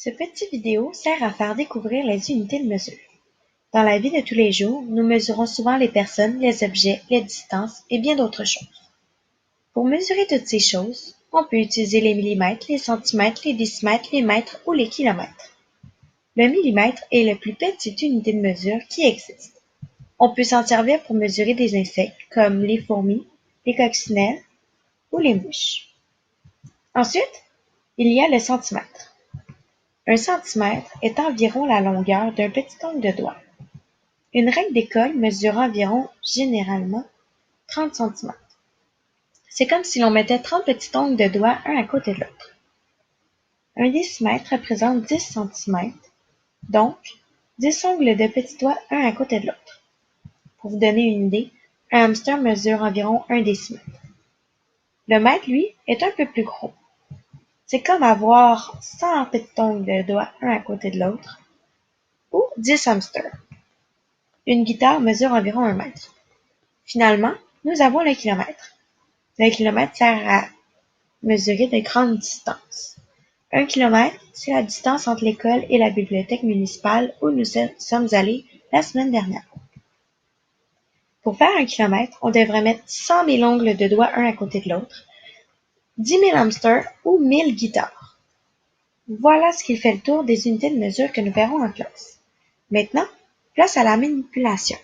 Ce petit vidéo sert à faire découvrir les unités de mesure. Dans la vie de tous les jours, nous mesurons souvent les personnes, les objets, les distances et bien d'autres choses. Pour mesurer toutes ces choses, on peut utiliser les millimètres, les centimètres, les décimètres, les mètres ou les kilomètres. Le millimètre est la plus petite unité de mesure qui existe. On peut s'en servir pour mesurer des insectes comme les fourmis, les coccinelles ou les mouches. Ensuite, il y a le centimètre. Un centimètre est environ la longueur d'un petit ongle de doigt. Une règle d'école mesure environ, généralement, 30 centimètres. C'est comme si l'on mettait 30 petits ongles de doigts un à côté de l'autre. Un décimètre représente 10 centimètres, donc 10 ongles de petits doigts un à côté de l'autre. Pour vous donner une idée, un hamster mesure environ 1 décimètre. Le mètre, lui, est un peu plus gros. C'est comme avoir 100 petits ongles de doigts un à côté de l'autre, ou 10 hamsters. Une guitare mesure environ 1 mètre. Finalement, nous avons le kilomètre. Le kilomètre sert à mesurer de grandes distances. 1 kilomètre, c'est la distance entre l'école et la bibliothèque municipale où nous sommes allés la semaine dernière. Pour faire 1 kilomètre, on devrait mettre 100 000 ongles de doigts un à côté de l'autre, 10 000 hamsters ou 1000 guitares. Voilà ce qui fait le tour des unités de mesure que nous verrons en classe. Maintenant, place à la manipulation.